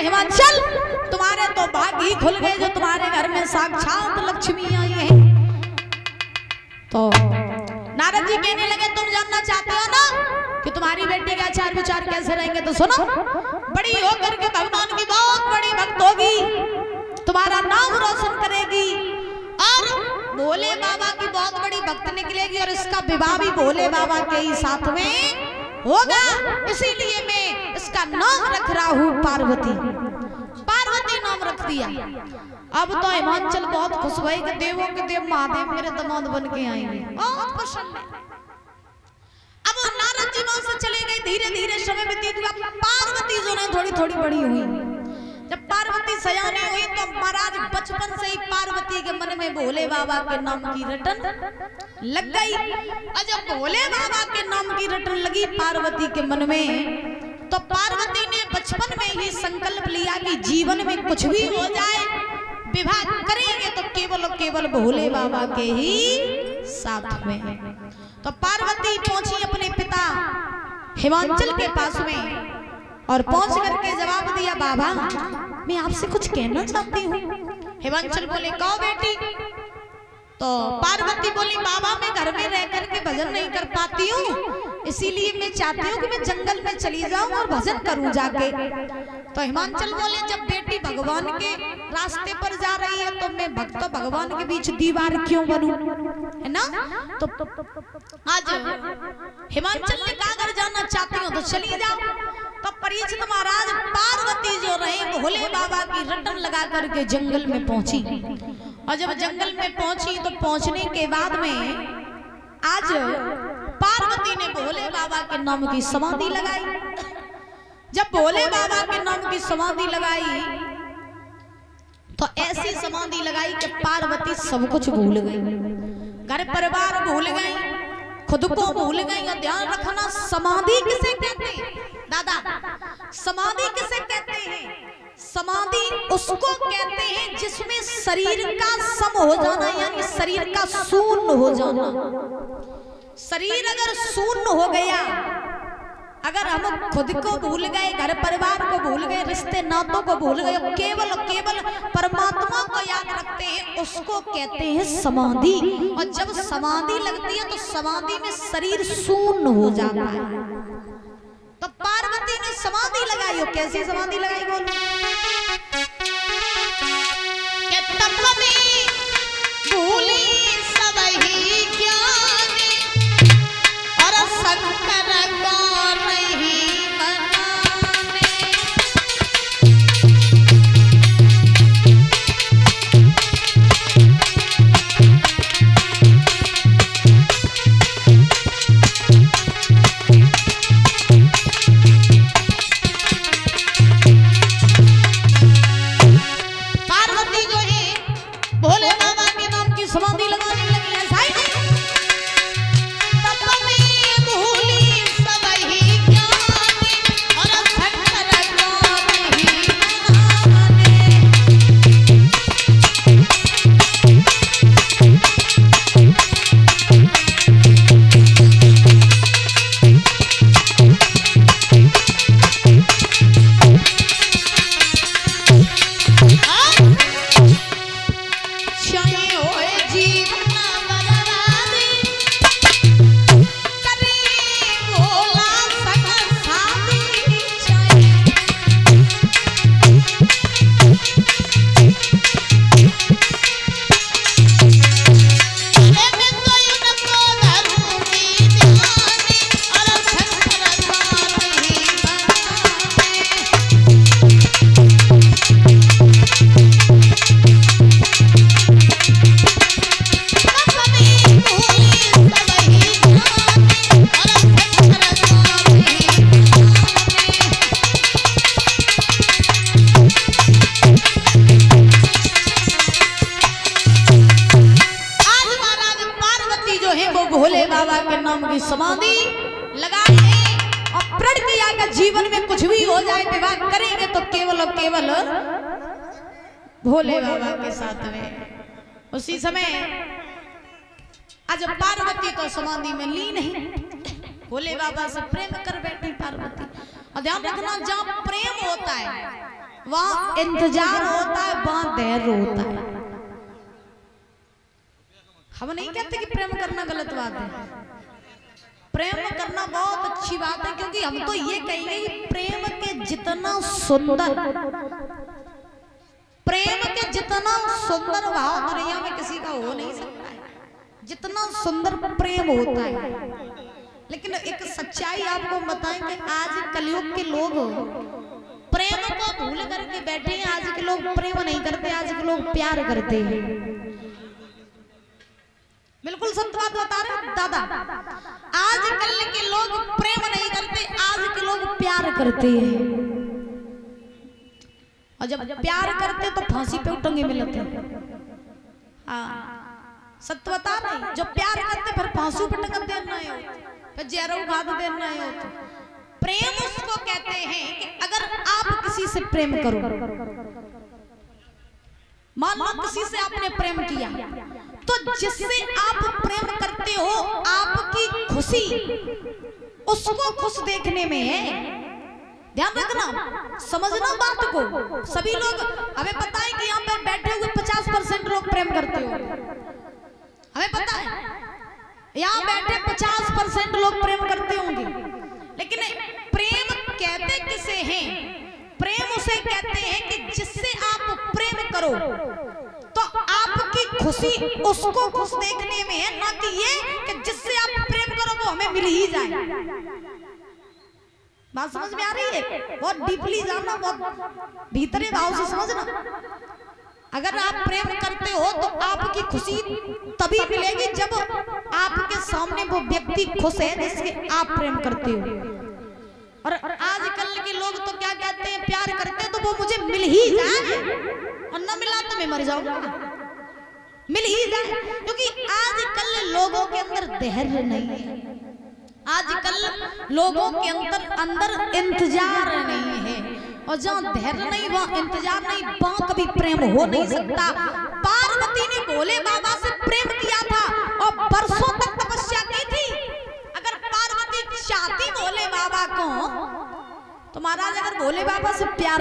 हिमाचल तुम्हारे तो भाग ही खुल गए जो तुम्हारे घर में साक्षात लक्ष्मी आई है। तो नारद जी कहने लगे तुम जानना चाहते हो ना कि तुम्हारी बेटी के आचार विचार कैसे रहेंगे, तो सुनो। बड़ी होकर के भगवान की बहुत बड़ी भक्त होगी, तुम्हारा नाम रोशन करेगी और भोले बाबा की बहुत बड़ी भक्त निकलेगी और इसका विवाह भी भोले बाबा के ही साथ में होगा। इसीलिए मैं इसका नाम रख रहा हूँ पार्वती। पार्वती नाम रख दिया। अब तो हिमाचल बहुत खुश हुए कि देवों के देव महादेव मेरे दामाद बन के आएंगे, बहुत प्रसन्न है। अब नारद जी वहां से चले गए, धीरे धीरे समय व्यतीत हुआ। पार्वती जो है थोड़ी थोड़ी बड़ी हुई। जब पार्वती सयानी हुई तो महाराज बचपन से ही पार्वती के मन में भोले बाबा के नाम की रटन लग गई। और जब भोले बाबा के नाम की रटन लगी पार्वती के मन में, तो पार्वती ने बचपन में ही संकल्प लिया कि जीवन में कुछ भी हो जाए, विवाह करेंगे तो केवल और केवल भोले बाबा के ही साथ में। तो पार्वती पहुंची अपने पिता हिमाचल के पास में और पहुंच करके जवाब दिया, बाबा मैं आपसे कुछ कहना चाहती हूँ। हिमाचल बोले, कहो बेटी। तो पार्वती बोली, बाबा मैं घर में रह करके भजन नहीं कर पाती हूँ, इसीलिए मैं चाहती हूँ कि मैं जंगल में चली जाऊं और भजन करूं जाके। तो हिमाचल बोले, जब बेटी भगवान के रास्ते पर जा रही है तो मैं भक्त भगवान के बीच दीवार क्यों बनूं, है ना। तो आज हिमाचल ने कहा अगर जाना चाहती हो तो चली जाओ। तो परीक्षित महाराज पार्वती जो रहे भोले बाबा की रटन लगा करके जंगल में पहुंची। और जब जंगल में पहुंची तो पहुंचने के बाद में आज पार्वती ने भोले बाबा के नाम की समाधि लगाई। जब भोले बाबा के नाम की समाधि लगाई तो ऐसी समाधि लगाई कि पार्वती सब कुछ भूल गई, घर परिवार भूल गई, खुद को भूल गई। और ध्यान रखना, समाधि किसे कहते हैं दादा, समाधि किसे कहते हैं? समाधि उसको कहते हैं जिसमें शरीर का सम हो जाना, यानी शरीर का शून्य हो जाना। शरीर अगर शून्य हो गया, अगर हम खुद को भूल गए, घर परिवार को भूल गए, रिश्ते नातों को भूल गए, केवल केवल परमात्मा को याद रखते हैं, उसको कहते हैं समाधि। और जब समाधि लगती है तो समाधि में शरीर शून्य हो जाता है। तो पार्वती ने समाधि लगाई। हो कैसी समाधि लगाई बोलो? तत्व में भूली सबही ज्ञानी और शंकर गौर नहीं बनाने। पार्वती जो है भोले बाबा के नाम की समाधि लगाने लगी है। साईं तत्व में भूली सबही ज्ञानी और शंकर गौर नहीं बनाने। चाहिए होए जीवन बर्बादी, करे भोला संग साथी चाहिए। मैं तो उनको धरूंगी ध्यानी और शंकर गौर नहीं बनाने। भोले बाबा के नाम की समाधि लगाई है और प्रण किया कि जीवन में कुछ भी हो जाए, विवाह करेंगे तो केवल और केवल भोले बाबा के साथ में। उसी समय आज पार्वती तो समाधि में लीन है, भोले बाबा से प्रेम कर बैठी पार्वती। और ध्यान रखना, जहाँ प्रेम होता है वहां इंतजार होता है, वहां धैर्य होता है। हम नहीं कहते कि प्रेम करना गलत बात है, प्रेम करना बहुत अच्छी बात है, क्योंकि हम तो ये कहेंगे कि प्रेम के जितना सुंदर भाव दुनिया में किसी का हो नहीं सकता है, जितना सुंदर प्रेम होता है। लेकिन एक सच्चाई आपको बताएंगे, आज कलयुग के लोग प्रेम को भूल करके बैठे हैं। आज के लोग प्रेम नहीं करते, आज के लोग प्यार करते हैं। बिल्कुल सत्य बात बता रहे दादा, आज कल के लोग प्रेम नहीं करते, आज के लोग प्यार करते हैं। और जब प्यार करते तो फांसी पे उठेंगे मिलते हैं। सत्य बता रहे, जब प्यार करते फिर फांसी पे टंग देना है, फिर जहर खा देना है। तो प्रेम उसको कहते हैं कि अगर आप किसी से प्रेम करो, मान लो किसी से आपने प्रेम किया, तो जिससे आप प्रेम करते हो आपकी खुशी उसको खुश देखने में है। ध्यान रखना, समझना बात को। सभी लोग, हमें पता है कि यहाँ पर बैठे हुए 50% लोग प्रेम करते हो, हमें पता है यहाँ बैठे 50% लोग प्रेम करते होंगे। लेकिन प्रेम कहते किसे हैं? प्रेम उसे कहते हैं कि जिससे आप प्रेम करो तो आपकी खुशी उसको खुश देखने में है, ना कि ये कि जिससे आप प्रेम करो वो हमें मिल ही जाए। बात समझ में आ रही है? बहुत डीपली जानना, बहुत भीतरी भाव से समझना। अगर आप प्रेम करते हो तो आपकी खुशी तभी मिलेगी जब आपके सामने वो व्यक्ति खुश है जिससे आप प्रेम करते हो। और आजकल के लोग तो क्या कहते हैं, प्यार करते हैं तो वो मुझे मिल ही जाए, और न मिला तो मैं मर जाऊंगा, मिल ही जाए। क्योंकि आजकल लोगों के अंदर धैर्य नहीं है, आजकल लोगों के अंदर इंतजार नहीं है। और जहाँ धैर्य नहीं, वहाँ इंतजार नहीं, वहाँ कभी प्रेम हो नहीं सकता। पार्वती ने भोले बाबा से प्रेम किया था और बरसों तक तपस्या की थी। अगर पार्वती चाहती भोले बाबा को, तो महाराज अगर भोले बाबा से प्यार